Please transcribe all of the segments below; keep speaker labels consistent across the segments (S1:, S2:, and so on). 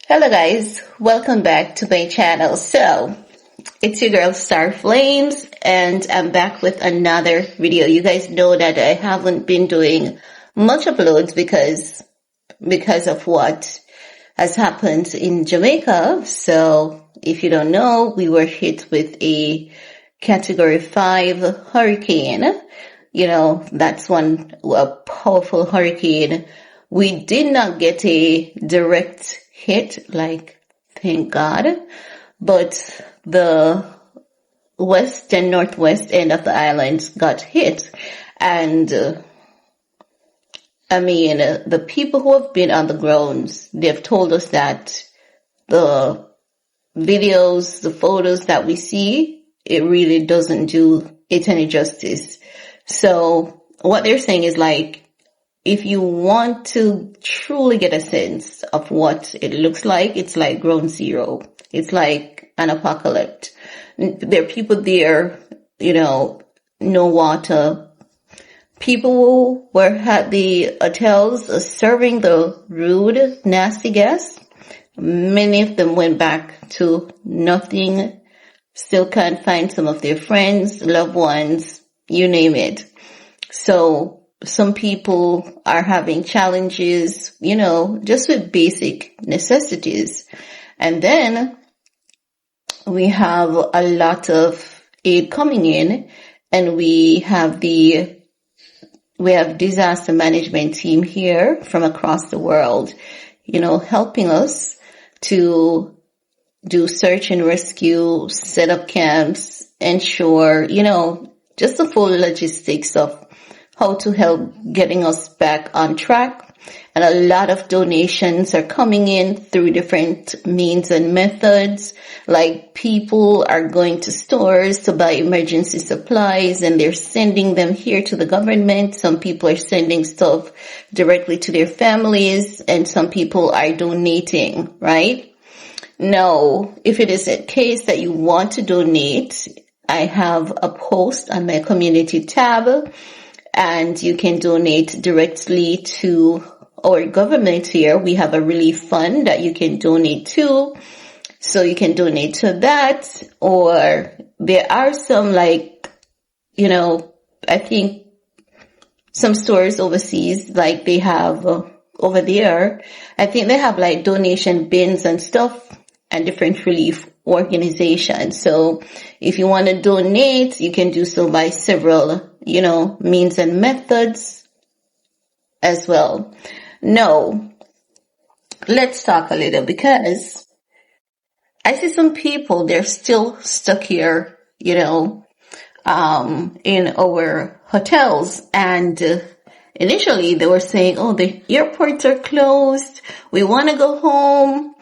S1: Hello guys, welcome back to my channel. So, it's your girl Star Flames and I'm back with another video. You guys know that I haven't been doing much uploads because of what has happened in Jamaica. So, if you don't know, we were hit with a Category 5 hurricane. That's a powerful hurricane. We did not get a direct hit, thank God, but the west and northwest end of the island got hit. And the people who have been on the grounds, they've told us that the videos, the photos that we see, it really doesn't do it any justice. So what they're saying is if you want to truly get a sense of what it looks like, it's like ground zero. It's like an apocalypse. There are people there, no water. People were at the hotels serving the rude, nasty guests. Many of them went back to nothing. Still can't find some of their friends, loved ones, you name it. So some people are having challenges, just with basic necessities. And then we have a lot of aid coming in, and we have disaster management team here from across the world, helping us to do search and rescue, set up camps, ensure, just the full logistics of how to help getting us back on track. And a lot of donations are coming in through different means and methods. Like people are going to stores to buy emergency supplies and they're sending them here to the government. Some people are sending stuff directly to their families and some people are donating, right? Now, if it is a case that you want to donate, I have a post on my community tab. And you can donate directly to our government here. We have a relief fund that you can donate to. So you can donate to that. Or there are some I think some stores overseas, they have over there, I think they have donation bins and stuff and different relief organizations. So if you want to donate, you can do so by several means and methods as well. Now, let's talk a little because I see some people, they're still stuck here, in our hotels. And initially they were saying, oh, the airports are closed. We want to go home.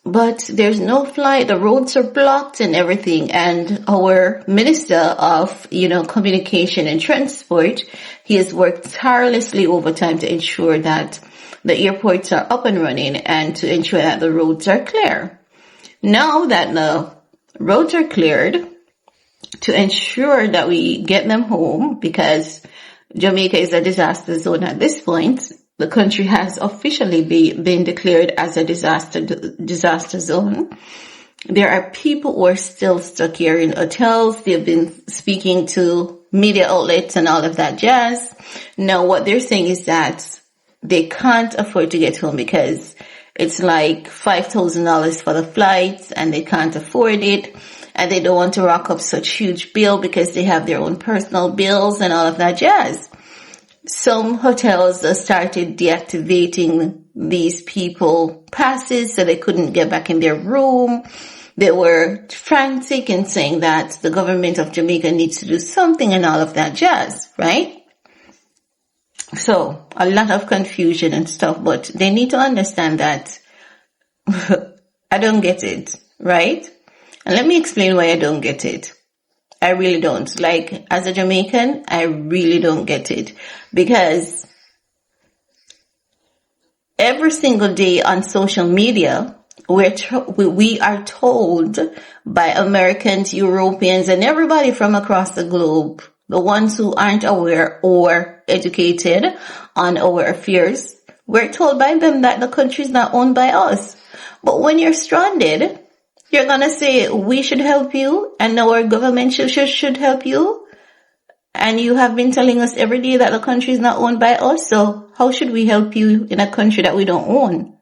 S1: But there's no flight, the roads are blocked and everything. And our Minister of, Communication and Transport, he has worked tirelessly overtime to ensure that the airports are up and running and to ensure that the roads are clear. Now that the roads are cleared, to ensure that we get them home, because Jamaica is a disaster zone at this point, the country has officially been declared as a disaster zone. There are people who are still stuck here in hotels. They've been speaking to media outlets and all of that jazz. Now, what they're saying is that they can't afford to get home because it's like $5,000 for the flights and they can't afford it. And they don't want to rack up such huge bill because they have their own personal bills and all of that jazz. Some hotels started deactivating these people passes so they couldn't get back in their room. They were frantic and saying that the government of Jamaica needs to do something and all of that jazz, right? So a lot of confusion and stuff, but they need to understand that I don't get it, right? And let me explain why I don't get it. I really don't. As a Jamaican, I really don't get it. Because every single day on social media, we are told by Americans, Europeans, and everybody from across the globe, the ones who aren't aware or educated on our affairs, We're told by them that the country is not owned by us. But when you're stranded, you're gonna say, we should help you, and our government should help you. And you have been telling us every day that the country is not owned by us, so how should we help you in a country that we don't own?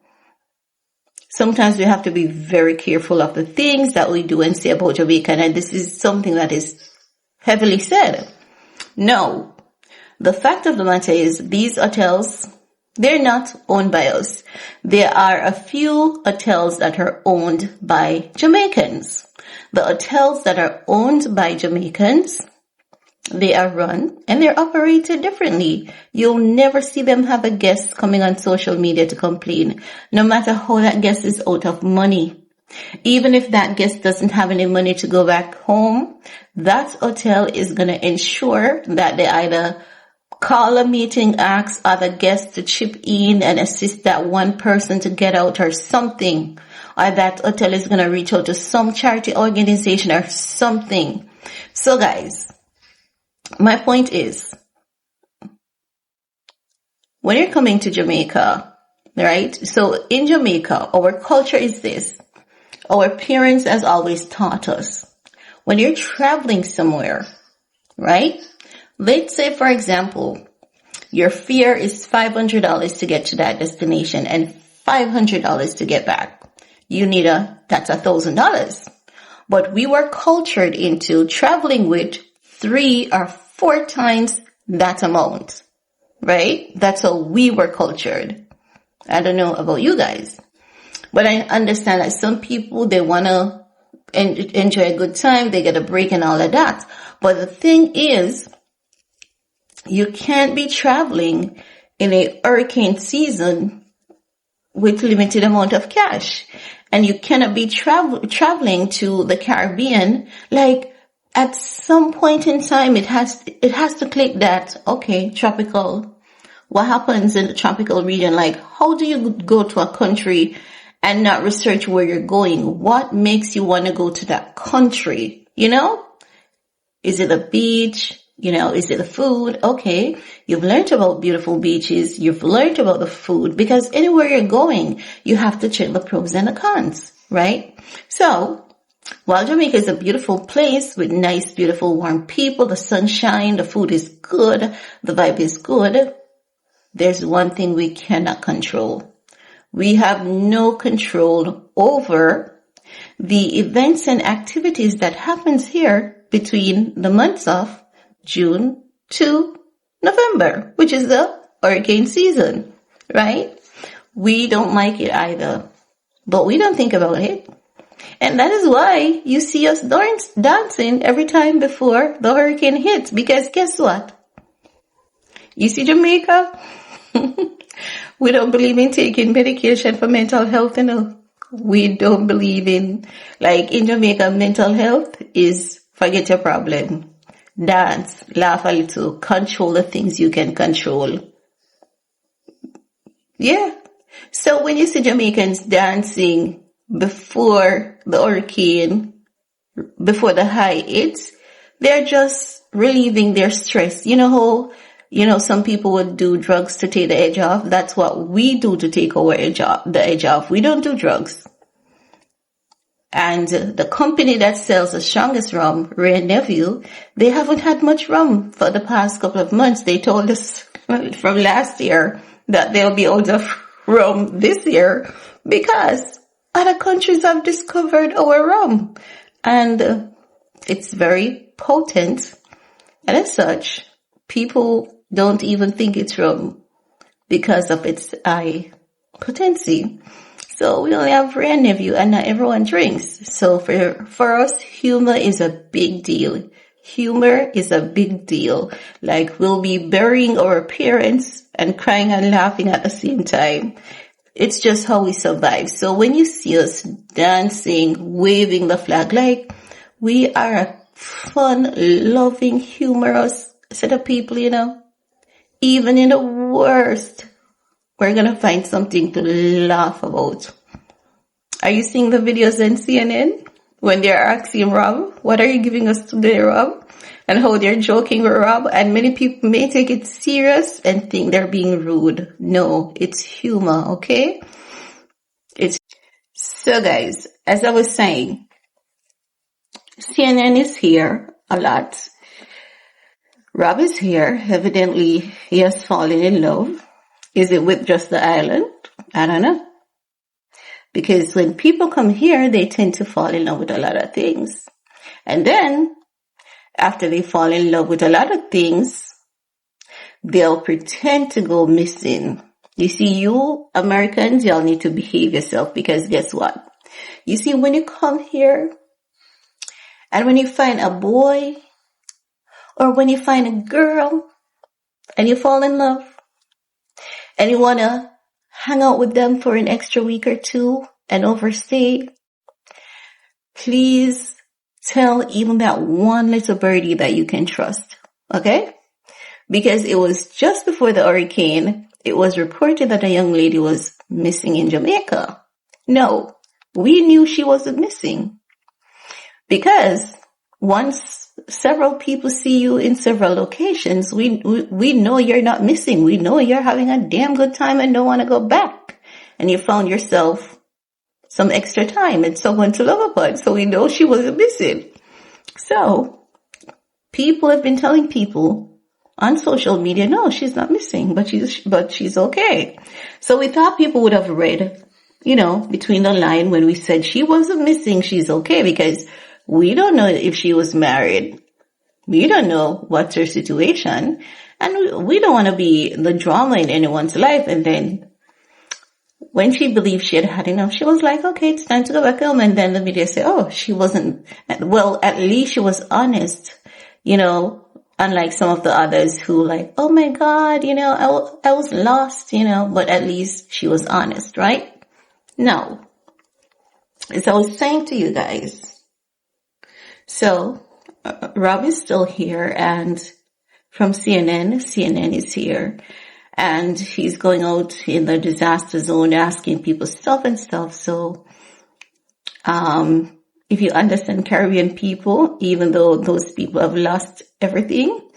S1: Sometimes we have to be very careful of the things that we do and say about Jamaica, and this is something that is heavily said. No. The fact of the matter is, these hotels, they're not owned by us. There are a few hotels that are owned by Jamaicans. The hotels that are owned by Jamaicans, they are run and they're operated differently. You'll never see them have a guest coming on social media to complain, no matter how that guest is out of money. Even if that guest doesn't have any money to go back home, that hotel is going to ensure that they either call a meeting, ask other guests to chip in and assist that one person to get out or something. Or that hotel is going to reach out to some charity organization or something. So guys, my point is, when you're coming to Jamaica, right? So in Jamaica, our culture is this. Our parents has always taught us, when you're traveling somewhere, right? Let's say, for example, your fare is $500 to get to that destination and $500 to get back. That's $1,000. But we were cultured into traveling with 3 or 4 times that amount, right? That's how we were cultured. I don't know about you guys, but I understand that some people, they want to enjoy a good time, they get a break and all of that. But the thing is, you can't be traveling in a hurricane season with limited amount of cash. And you cannot be traveling to the Caribbean. Like, at some point in time, it has to click that, okay, tropical. What happens in the tropical region? Like, how do you go to a country and not research where you're going? What makes you want to go to that country? You know? Is it a beach? You know, is it the food? Okay, you've learned about beautiful beaches. You've learned about the food, because anywhere you're going, you have to check the pros and the cons, right? So, while Jamaica is a beautiful place with nice, beautiful, warm people, the sunshine, the food is good, the vibe is good, there's one thing we cannot control. We have no control over the events and activities that happens here between the months of June to November, which is the hurricane season, right? We don't like it either, but we don't think about it. And that is why you see us dancing every time before the hurricane hits, because guess what? You see Jamaica? We don't believe in taking medication for mental health, you know. We don't believe in, like in Jamaica, mental health is forget your problem. Dance, laugh a little, control the things you can control. Yeah. So when you see Jamaicans dancing before the hurricane, before the high hits, they're just relieving their stress. You know how, some people would do drugs to take the edge off? That's what we do to take the edge off. We don't do drugs. And the company that sells the strongest rum, Ray Nephew, they haven't had much rum for the past couple of months. They told us from last year that they'll be out of rum this year because other countries have discovered our rum. And it's very potent. And as such, people don't even think it's rum because of its high potency. So we only have Ray Nephew and not everyone drinks. So for us, humor is a big deal. Humor is a big deal. Like, we'll be burying our parents and crying and laughing at the same time. It's just how we survive. So when you see us dancing, waving the flag, like, we are a fun, loving, humorous set of people, Even in the worst, we're going to find something to laugh about. Are you seeing the videos on CNN when they're asking Rob, what are you giving us today, Rob? and how they're joking with Rob, and many people may take it serious and think they're being rude. No, it's humor, okay? So guys, as I was saying, CNN is here a lot. Rob is here. Evidently, he has fallen in love. Is it with just the island? I don't know. Because when people come here, they tend to fall in love with a lot of things. And then, after they fall in love with a lot of things, they'll pretend to go missing. You see, you Americans, y'all need to behave yourself, because guess what? You see, when you come here, and when you find a boy, or when you find a girl, and you fall in love, and you want to hang out with them for an extra week or two and overstay, please tell even that one little birdie that you can trust, okay? Because it was just before the hurricane, it was reported that a young lady was missing in Jamaica. No, we knew she wasn't missing. Because once several people see you in several locations, we know you're not missing. We know you're having a damn good time and don't want to go back. And you found yourself some extra time and someone to love upon. So we know she wasn't missing. So people have been telling people on social media, no, she's not missing, but she's okay. So we thought people would have read, between the line when we said she wasn't missing, she's okay, because we don't know if she was married. We don't know what's her situation. And we don't want to be the drama in anyone's life. And then when she believed she had had enough, she was like, okay, it's time to go back home. And then the media said, oh, she wasn't. Well, at least she was honest, unlike some of the others who like, oh my God, I was lost, but at least she was honest, right? No. As I was saying to you guys, so Rob is still here, and from CNN is here, and he's going out in the disaster zone asking people stuff and stuff. So, if you understand Caribbean people, even though those people have lost everything,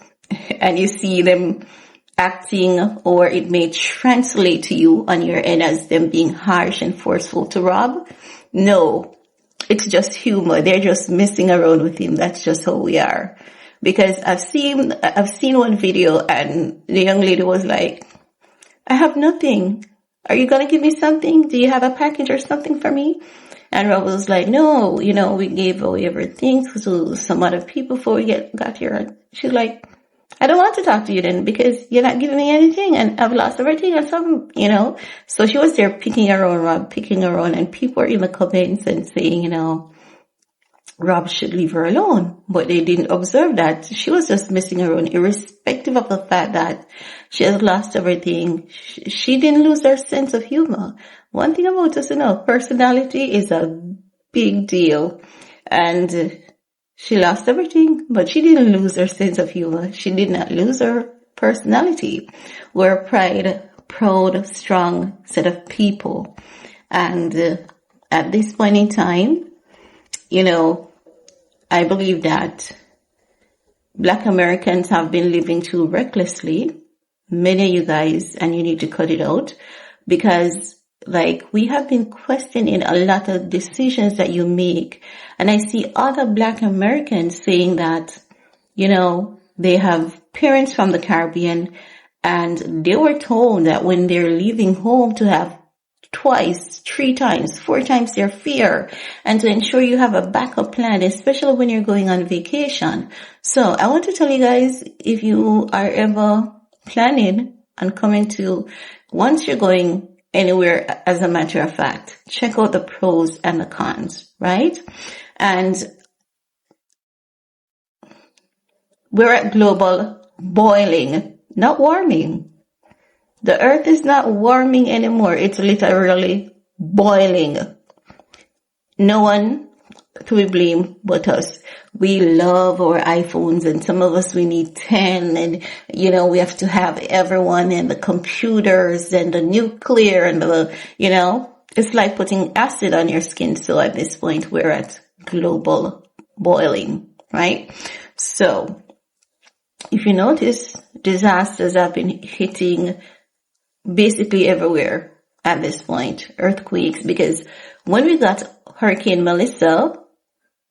S1: and you see them acting, or it may translate to you on your end as them being harsh and forceful to Rob, no. It's just humor. They're just messing around with him. That's just how we are. Because I've seen one video, and the young lady was like, I have nothing. Are you going to give me something? Do you have a package or something for me? And Rob was like, no, we gave away everything to some other people before we got here. She's like, I don't want to talk to you then, because you're not giving me anything, and I've lost everything or something, So she was there picking around Rob, and people were in the comments and saying, Rob should leave her alone. But they didn't observe that she was just messing around, irrespective of the fact that she has lost everything. She didn't lose her sense of humor. One thing about us, personality is a big deal. And she lost everything, but she didn't lose her sense of humor. She did not lose her personality. We're a proud, strong set of people. And at this point in time, I believe that Black Americans have been living too recklessly. Many of you guys, and you need to cut it out, because we have been questioning a lot of decisions that you make. And I see other Black Americans saying that, they have parents from the Caribbean, and they were told that when they're leaving home to have twice, 3 times, 4 times their fare, and to ensure you have a backup plan, especially when you're going on vacation. So I want to tell you guys, if you are ever planning on coming to, once you're going anywhere, as a matter of fact, check out the pros and the cons, right? And we're at global boiling, not warming. The earth is not warming anymore. It's literally boiling. No one to be blamed but us. We love our iPhones, and some of us, we need 10, and we have to have everyone, and the computers and the nuclear and it's like putting acid on your skin. So at this point, we're at global boiling, right? So if you notice, disasters have been hitting basically everywhere at this point. Earthquakes, because when we got Hurricane Melissa,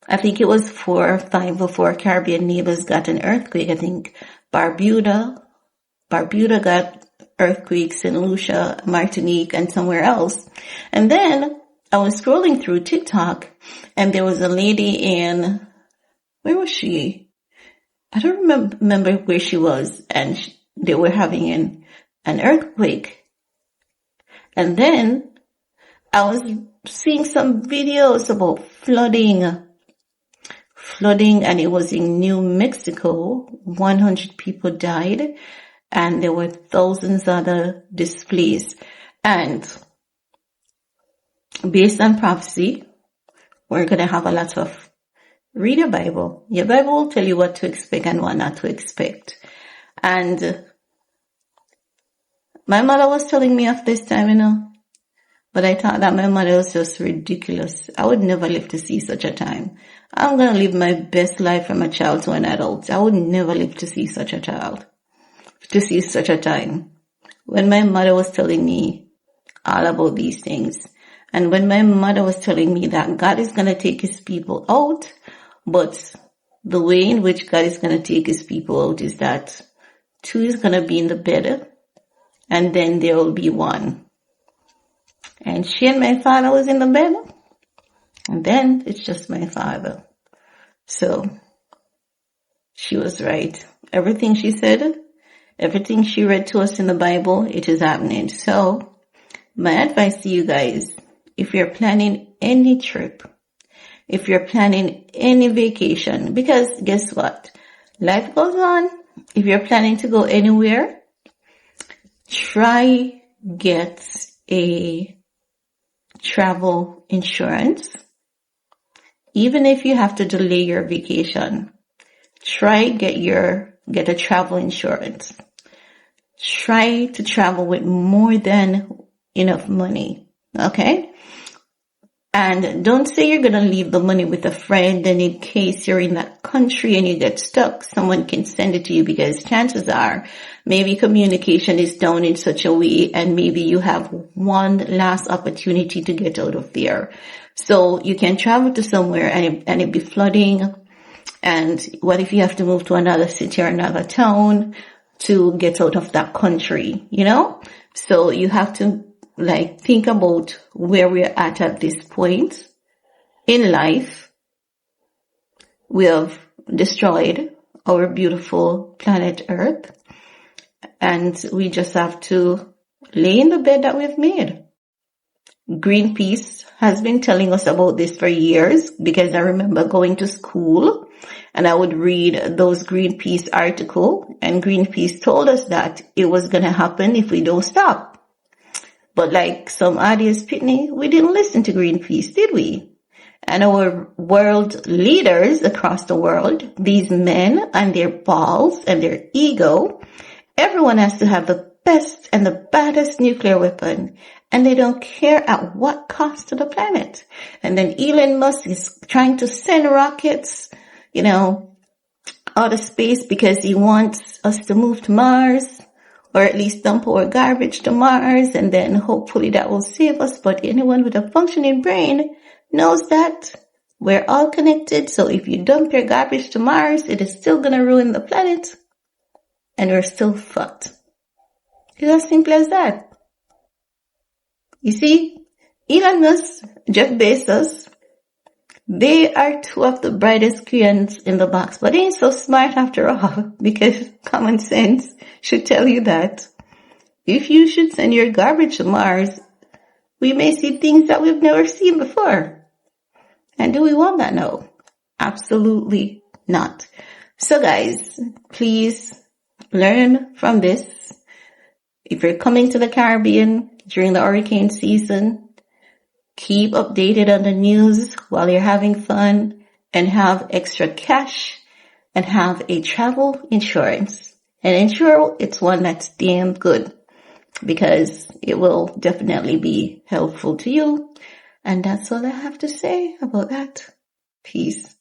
S1: I think it was 4 or 5 of our Caribbean neighbors got an earthquake. I think Barbuda got earthquakes, St. Lucia, Martinique, and somewhere else. And then I was scrolling through TikTok, and there was a lady in, where was she? I don't remember where she was, and they were having an earthquake. And then I was seeing some videos about flooding, and it was in New Mexico. 100 people died, and there were thousands other displaced. And based on prophecy, we're going to have a lot of read your Bible. Your Bible will tell you what to expect and what not to expect. And my mother was telling me of this time, but I thought that my mother was just ridiculous. I would never live to see such a time. I'm going to live my best life from a child to an adult. I would never live to see such a time. When my mother was telling me all about these things, and when my mother was telling me that God is going to take his people out, but the way in which God is going to take his people out is that 2 is going to be in the bed, and then there will be 1. And she and my father was in the bed, and then it's just my father. So she was right. Everything she said, everything she read to us in the Bible, it is happening. So my advice to you guys, if you're planning any trip, if you're planning any vacation, because guess what? Life goes on. If you're planning to go anywhere, try get a travel insurance. Even if you have to delay your vacation, try get a travel insurance. Try to travel with more than enough money. Okay? And don't say you're going to leave the money with a friend, and in case you're in that country and you get stuck, someone can send it to you, because chances are maybe communication is down in such a way, and maybe you have one last opportunity to get out of there. So you can travel to somewhere and it be flooding. And what if you have to move to another city or another town to get out of that country, So you have to think about where we're at this point in life. We have destroyed our beautiful planet Earth, and we just have to lay in the bed that we've made. Greenpeace has been telling us about this for years, because I remember going to school and I would read those Greenpeace articles, and Greenpeace told us that it was going to happen if we don't stop. But like some ideas, Pitney, we didn't listen to Greenpeace, did we? And our world leaders across the world, these men and their balls and their ego, everyone has to have the best and the baddest nuclear weapon, and they don't care at what cost to the planet. And then Elon Musk is trying to send rockets, out of space, because he wants us to move to Mars, or at least dump our garbage to Mars, and then hopefully that will save us. But anyone with a functioning brain knows that we're all connected. So if you dump your garbage to Mars, it is still going to ruin the planet, and we're still fucked. It's as simple as that. You see, Elon Musk, Jeff Bezos, they are 2 of the brightest crayons in the box, but they ain't so smart after all, because common sense should tell you that if you should send your garbage to Mars, we may see things that we've never seen before. And do we want that? No, absolutely not. So guys, please learn from this. If you're coming to the Caribbean during the hurricane season, keep updated on the news while you're having fun, and have extra cash, and have a travel insurance. And ensure it's one that's damn good, because it will definitely be helpful to you. And that's all I have to say about that. Peace.